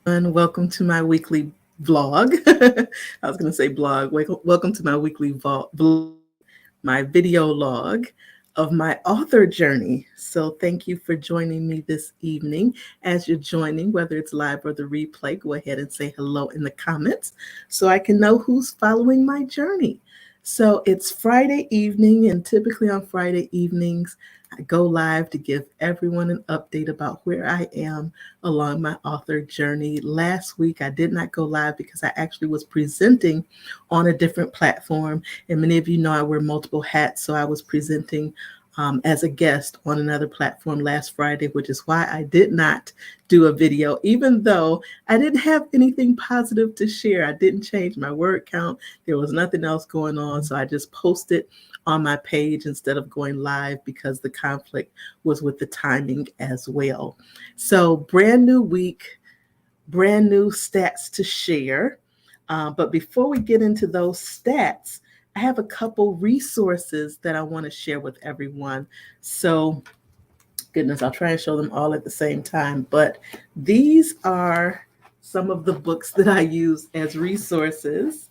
And welcome to my weekly vlog. I was going to say blog. Welcome to my weekly vlog, my video log of my author journey. So thank you for joining me this evening. As you're joining, whether it's live or the replay, go ahead and say hello in the comments so I can know who's following my journey. So it's Friday evening, and typically on Friday evenings, I go live to give everyone an update about where I am along my author journey. Last week, I did not go live because I actually was presenting on a different platform. And many of you know I wear multiple hats, so I was presenting as a guest on another platform last Friday, which is why I did not do a video, even though I didn't have anything positive to share. I didn't change my word count. There was nothing else going on. So I just posted on my page instead of going live because the conflict was with the timing as well. So brand new week, brand new stats to share. But before we get into those stats, I have a couple resources that I want to share with everyone. So, goodness, I'll try and show them all at the same time. But these are some of the books that I use as resources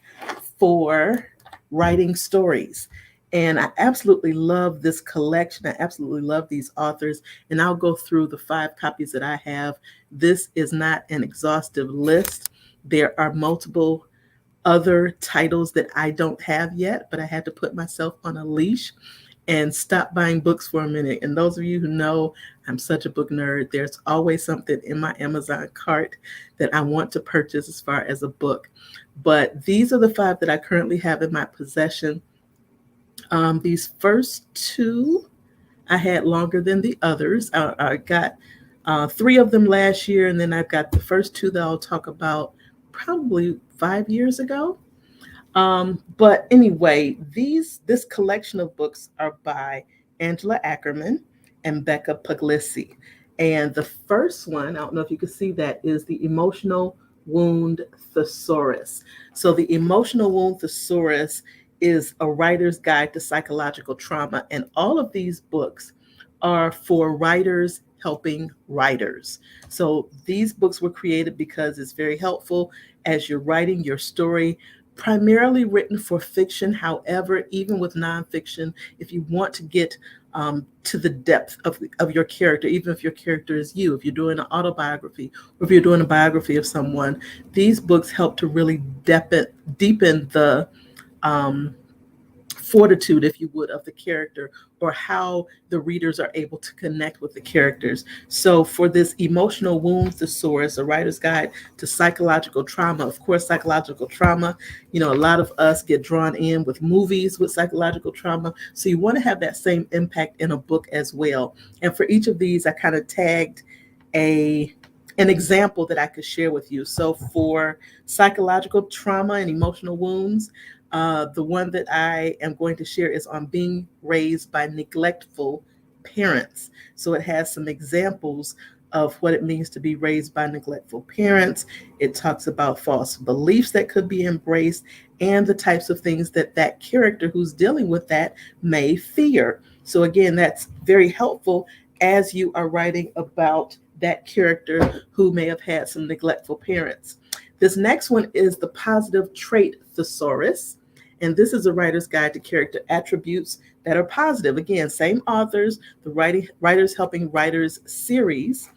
for writing stories. And I absolutely love this collection. I absolutely love these authors. And I'll go through the 5 copies that I have. This is not an exhaustive list. There are multiple other titles that I don't have yet, but I had to put myself on a leash and stop buying books for a minute. And those of you who know I'm such a book nerd, there's always something in my Amazon cart that I want to purchase as far as a book. But these are the 5 that I currently have in my possession. These first 2 I had longer than the others. I got 3 of them last year, and then I've got the first 2 that I'll talk about probably 5 years ago. But anyway, this collection of books are by Angela Ackerman and Becca Puglisi. And the first one, I don't know if you can see that, is the Emotional Wound Thesaurus. So the Emotional Wound Thesaurus is a writer's guide to psychological trauma. And all of these books are for writers helping writers. So these books were created because it's very helpful as you're writing your story, primarily written for fiction. However, even with nonfiction, if you want to get to the depth of your character, even if your character is you, if you're doing an autobiography or if you're doing a biography of someone, these books help to really deepen the fortitude, if you would, of the character, or how the readers are able to connect with the characters. So for this Emotional Wound Thesaurus, a writer's guide to psychological trauma, of course, psychological trauma, a lot of us get drawn in with movies with psychological trauma. So you want to have that same impact in a book as well. And for each of these, I kind of tagged an example that I could share with you. So for psychological trauma and emotional wounds, the one that I am going to share is on being raised by neglectful parents. So it has some examples of what it means to be raised by neglectful parents. It talks about false beliefs that could be embraced and the types of things that character who's dealing with that may fear. So again, that's very helpful as you are writing about that character who may have had some neglectful parents. This next one is the Positive Trait Thesaurus. And this is a writer's guide to character attributes that are positive. Again, same authors, the Writers Helping Writers series.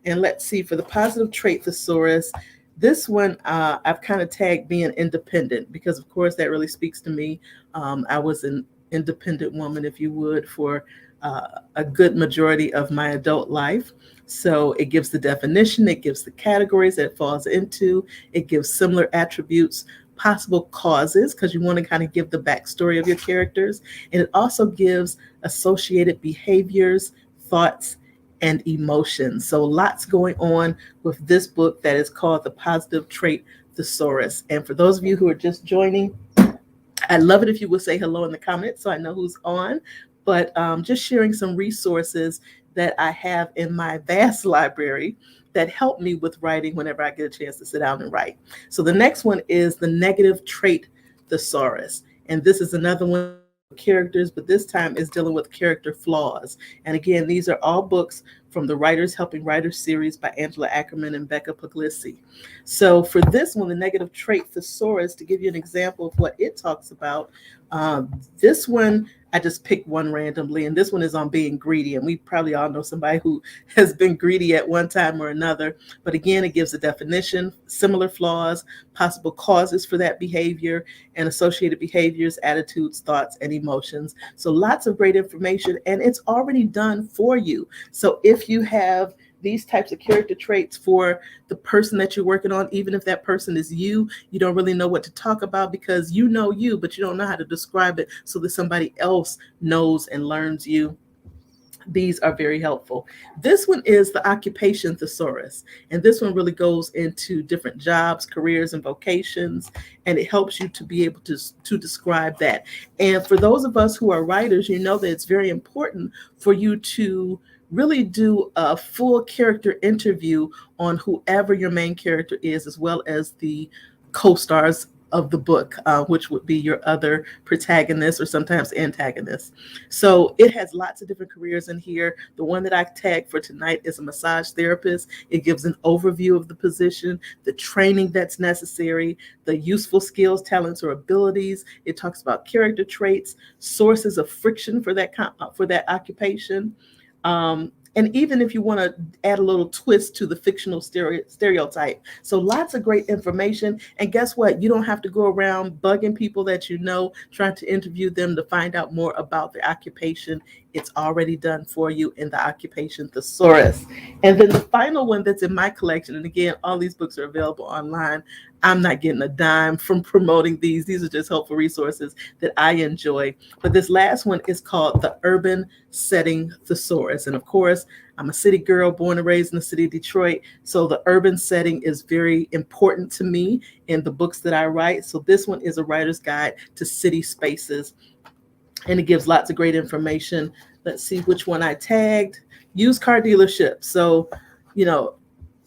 And let's see, for the Positive Trait Thesaurus, this one I've kind of tagged being independent because, of course, that really speaks to me. I was an independent woman, if you would, for a good majority of my adult life. So it gives the definition, it gives the categories that it falls into, it gives similar attributes, possible causes, because you want to kind of give the backstory of your characters. And it also gives associated behaviors, thoughts, and emotions. So lots going on with this book that is called the Positive Trait Thesaurus. And for those of you who are just joining, I'd love it if you would say hello in the comments so I know who's on. But just sharing some resources that I have in my vast library that help me with writing whenever I get a chance to sit down and write. So the next one is the Negative Trait Thesaurus. And this is another one characters, but this time is dealing with character flaws. And again, these are all books from the Writers Helping Writers series by Angela Ackerman and Becca Puglisi. So for this one, the negative trait thesaurus, to give you an example of what it talks about, this one, I just picked one randomly, and this one is on being greedy. And we probably all know somebody who has been greedy at one time or another. But again, it gives a definition, similar flaws, possible causes for that behavior, and associated behaviors, attitudes, thoughts, and emotions. So lots of great information, and it's already done for you. So if you have these types of character traits for the person that you're working on, even if that person is you, you don't really know what to talk about because you know you, but you don't know how to describe it so that somebody else knows and learns you. These are very helpful. This one is the occupation thesaurus, and this one really goes into different jobs, careers, and vocations, and it helps you to be able to describe that. And for those of us who are writers, you know that it's very important for you to really do a full character interview on whoever your main character is, as well as the co-stars of the book, which would be your other protagonists or sometimes antagonists. So it has lots of different careers in here. The one that I tagged for tonight is a massage therapist. It gives an overview of the position, the training that's necessary, the useful skills, talents, or abilities. It talks about character traits, sources of friction for that occupation. And even if you want to add a little twist to the fictional stereotype. So lots of great information. And guess what? You don't have to go around bugging people that you know, trying to interview them to find out more about the occupation. It's already done for you in the occupation thesaurus. And then the final one that's in my collection, and again, all these books are available online. I'm not getting a dime from promoting these. These are just helpful resources that I enjoy. But this last one is called the Urban Setting Thesaurus. And of course, I'm a city girl born and raised in the city of Detroit. So the urban setting is very important to me in the books that I write. So this one is a writer's guide to city spaces, and it gives lots of great information. Let's see which one I tagged. Used car dealership. So, you know,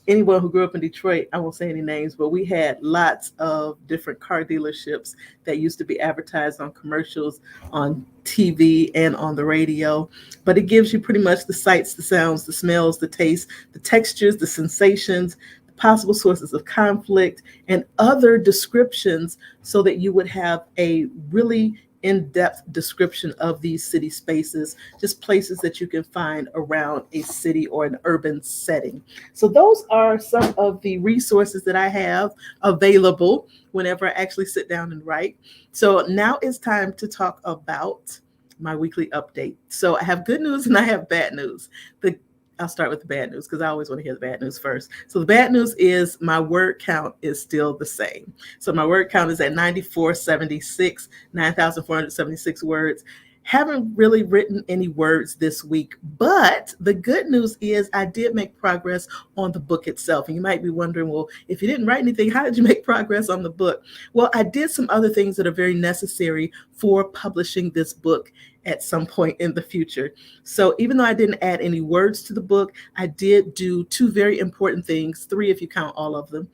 anyone who grew up in Detroit, I won't say any names, but we had lots of different car dealerships that used to be advertised on commercials, on TV, and on the radio. But it gives you pretty much the sights, the sounds, the smells, the tastes, the textures, the sensations, the possible sources of conflict, and other descriptions so that you would have a really in-depth description of these city spaces, just places that you can find around a city or an urban setting. So those are some of the resources that I have available whenever I actually sit down and write. So now it's time to talk about my weekly update. So I have good news and I have bad news. I'll start with the bad news because I always want to hear the bad news first. So the bad news is my word count is still the same. So my word count is at 9,476 words. Haven't really written any words this week, but the good news is I did make progress on the book itself. And you might be wondering, well, if you didn't write anything, how did you make progress on the book? Well, I did some other things that are very necessary for publishing this book at some point in the future. So even though I didn't add any words to the book, I did do two very important things, three if you count all of them.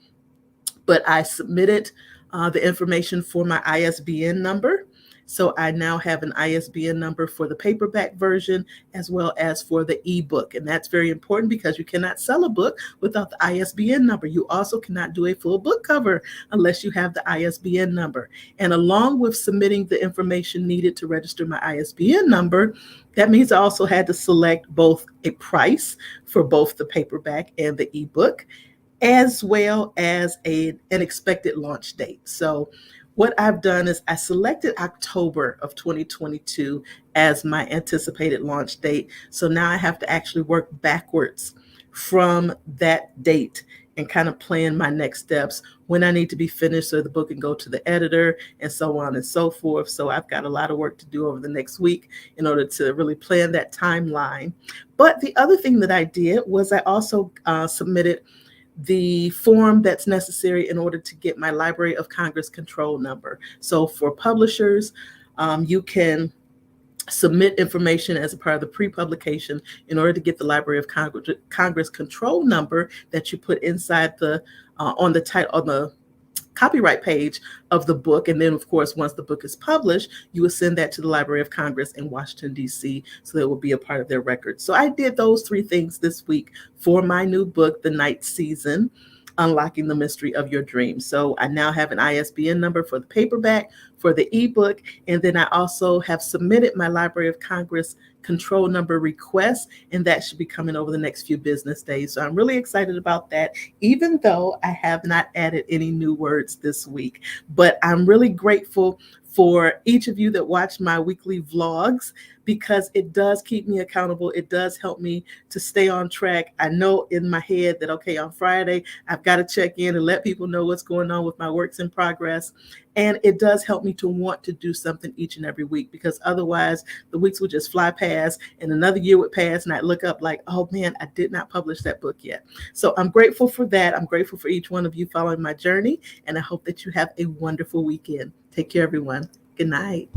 But I submitted the information for my ISBN number. So I now have an ISBN number for the paperback version as well as for the ebook. And that's very important because you cannot sell a book without the ISBN number. You also cannot do a full book cover unless you have the ISBN number. And along with submitting the information needed to register my ISBN number, that means I also had to select both a price for both the paperback and the ebook, as well as an expected launch date. So what I've done is I selected October of 2022 as my anticipated launch date. So now I have to actually work backwards from that date and kind of plan my next steps, when I need to be finished so the book can go to the editor and so on and so forth. So I've got a lot of work to do over the next week in order to really plan that timeline. But the other thing that I did was I also submitted the form that's necessary in order to get my Library of Congress control number. So for publishers, you can submit information as a part of the pre-publication in order to get the Library of Congress control number that you put inside the on the title on the copyright page of the book. And then, of course, once the book is published, you will send that to the Library of Congress in Washington, D.C., so that it will be a part of their record. So I did those 3 things this week for my new book, The Night Season, Unlocking the Mystery of Your Dreams. So I now have an ISBN number for the paperback, for the ebook, and then I also have submitted my Library of Congress control number request, and that should be coming over the next few business days. So I'm really excited about that, even though I have not added any new words this week. But I'm really grateful for each of you that watch my weekly vlogs, because it does keep me accountable. It does help me to stay on track. I know in my head that, okay, on Friday, I've got to check in and let people know what's going on with my works in progress. And it does help me to want to do something each and every week, because otherwise the weeks would just fly past and another year would pass and I'd look up like, oh man, I did not publish that book yet. So I'm grateful for that. I'm grateful for each one of you following my journey, and I hope that you have a wonderful weekend. Take care, everyone. Good night.